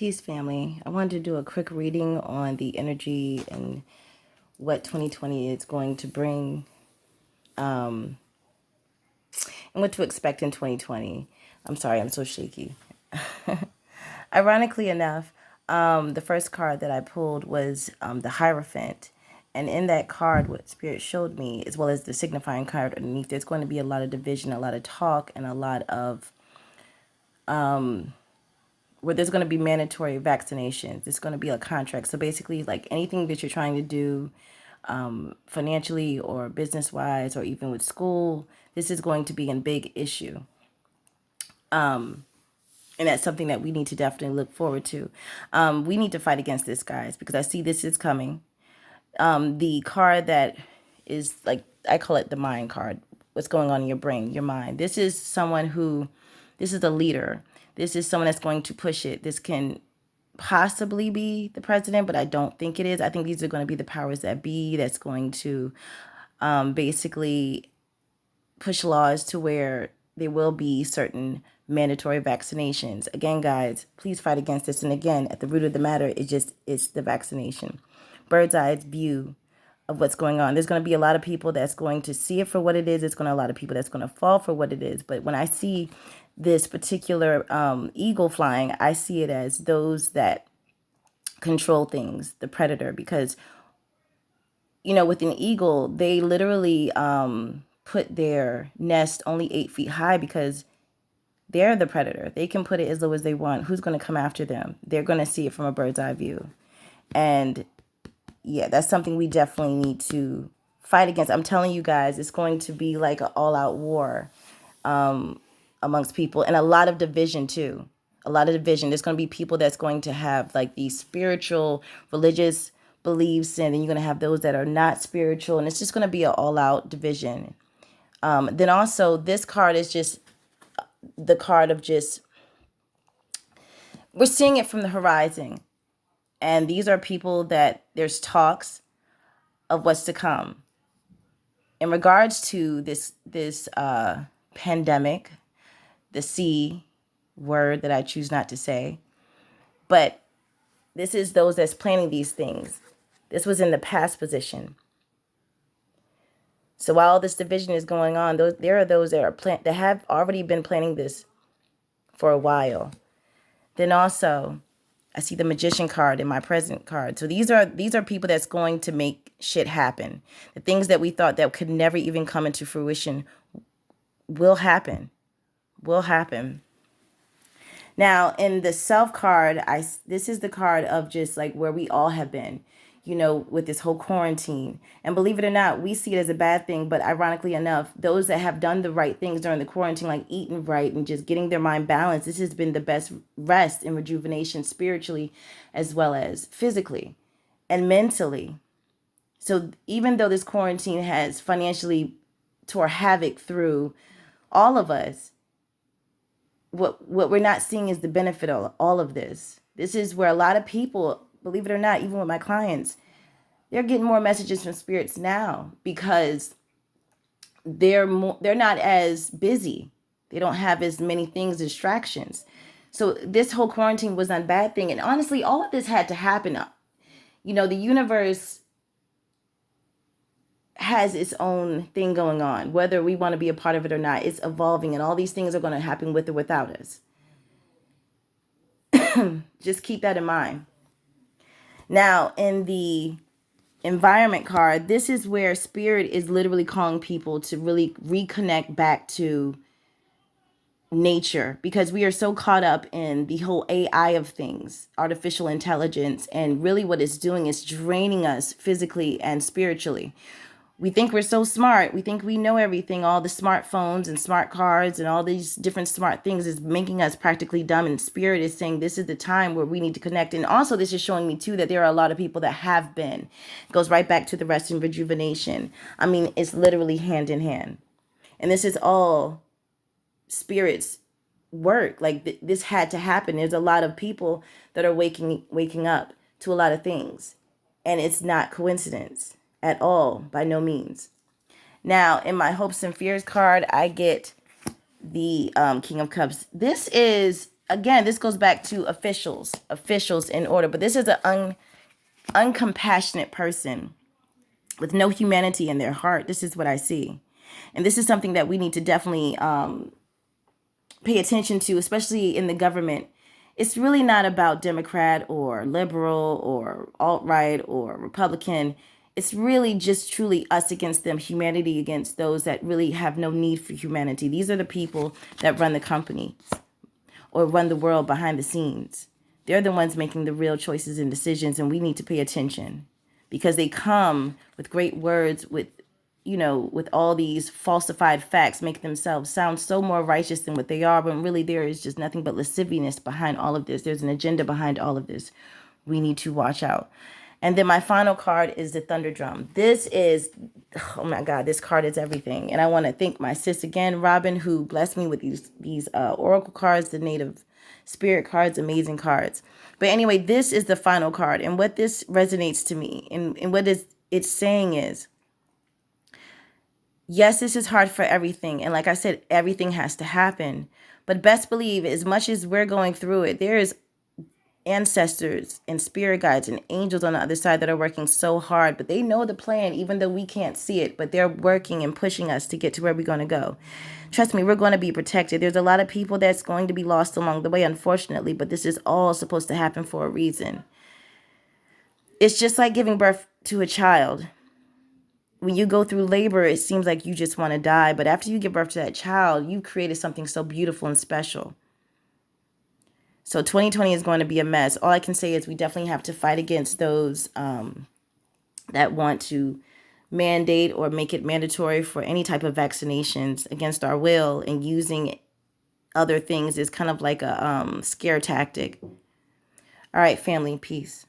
Peace, family. I wanted to do a quick reading on the energy and what 2020 is going to bring, and what to expect in 2020. I'm sorry, I'm so shaky. Ironically enough, the first card that I pulled was the Hierophant. And in that card, what Spirit showed me, as well as the signifying card underneath, there's going to be a lot of division, a lot of talk, and a lot of where there's going to be mandatory vaccinations. It's going to be a contract. So basically, like anything that you're trying to do financially or business wise, or even with school, this is going to be a big issue. And that's something that we need to definitely look forward to. We need to fight against this, guys, because I see this is coming. The card that is like, I call it the mind card. What's going on in your brain, your mind. This is someone who, this is a leader. This is someone that's going to push it. This can possibly be the president, but I don't think it is. I think these are going to be the powers that be that's going to basically push laws to where there will be certain mandatory vaccinations. Again, guys, please fight against this. And again, at the root of the matter, it's the vaccination. Bird's eye view of what's going on. There's going to be a lot of people that's going to see it for what it is. It's going to a lot of people that's going to fall for what it is. But when I see this particular eagle flying, I see it as those that control things, the predator, because with an eagle, they literally put their nest only 8 feet high because they're the predator. They can put it as low as they want. Who's going to come after them? They're going to see it from a bird's eye view. And yeah, that's something we definitely need to fight against. I'm telling you guys, it's going to be like an all-out war amongst people, and a lot of division too. A lot of division. There's going to be people that's going to have like these spiritual, religious beliefs, and then you're going to have those that are not spiritual, and it's just going to be an all-out division. Then also, this card is just the card of just, we're seeing it from the horizon. And these are people that there's talks of what's to come. In regards to this pandemic, the C word that I choose not to say, but this is those that's planning these things. This was in the past position. So while this division is going on, there are those that have already been planning this for a while. Then also, I see the Magician card in my present card. So these are people that's going to make shit happen. The things that we thought that could never even come into fruition will happen. Will happen. Now, in the Self card, this is the card of just like where we all have been, with this whole quarantine. And believe it or not, we see it as a bad thing. But ironically enough, those that have done the right things during the quarantine, like eating right and just getting their mind balanced, this has been the best rest and rejuvenation spiritually as well as physically and mentally. So even though this quarantine has financially tore havoc through all of us, what we're not seeing is the benefit of all of this. This is where a lot of people, believe it or not, even with my clients, they're getting more messages from spirits now because they're not as busy. They don't have as many things, distractions. So this whole quarantine was not a bad thing. And honestly, all of this had to happen. The universe has its own thing going on, whether we want to be a part of it or not. It's evolving, and all these things are going to happen with or without us. Just keep that in mind. Now, in the environment card, this is where spirit is literally calling people to really reconnect back to nature, because we are so caught up in the whole AI of things, artificial intelligence, and really what it's doing is draining us physically and spiritually. We think we're so smart. We think we know everything. All the smartphones and smart cards and all these different smart things is making us practically dumb. And spirit is saying this is the time where we need to connect. And also this is showing me too that there are a lot of people that have been. It goes right back to the rest and rejuvenation. I mean, it's literally hand in hand. And this is all spirit's work. Like this had to happen. There's a lot of people that are waking up to a lot of things. And it's not coincidence at all, by no means. Now, in my hopes and fears card, I get the King of Cups. This is again, this goes back to officials in order. But this is an uncompassionate person with no humanity in their heart. This is what I see. And this is something that we need to definitely pay attention to, especially in the government. It's really not about Democrat or liberal or alt-right or Republican. It's really just truly us against them, humanity against those that really have no need for humanity. These are the people that run the companies or run the world behind the scenes. They're the ones making the real choices and decisions, and we need to pay attention because they come with great words, with all these falsified facts, make themselves sound so more righteous than what they are, when really there is just nothing but lasciviousness behind all of this. There's an agenda behind all of this. We need to watch out. And then my final card is the Thunder Drum. This is, oh my God, this card is everything. And I want to thank my sis again, Robin, who blessed me with these oracle cards, the native spirit cards, amazing cards. But anyway, this is the final card. And what this resonates to me and what it's saying is, yes, this is hard for everything. And like I said, everything has to happen. But best believe, as much as we're going through it, there is ancestors and spirit guides and angels on the other side that are working so hard, but they know the plan, even though we can't see it, but they're working and pushing us to get to where we're going to go. Trust me, we're going to be protected. There's a lot of people that's going to be lost along the way, unfortunately, but this is all supposed to happen for a reason. It's just like giving birth to a child. When you go through labor, it seems like you just want to die, but after you give birth to that child, you created something so beautiful and special. So 2020 is going to be a mess. All I can say is we definitely have to fight against those that want to mandate or make it mandatory for any type of vaccinations against our will, and using other things is kind of like a scare tactic. All right, family, peace.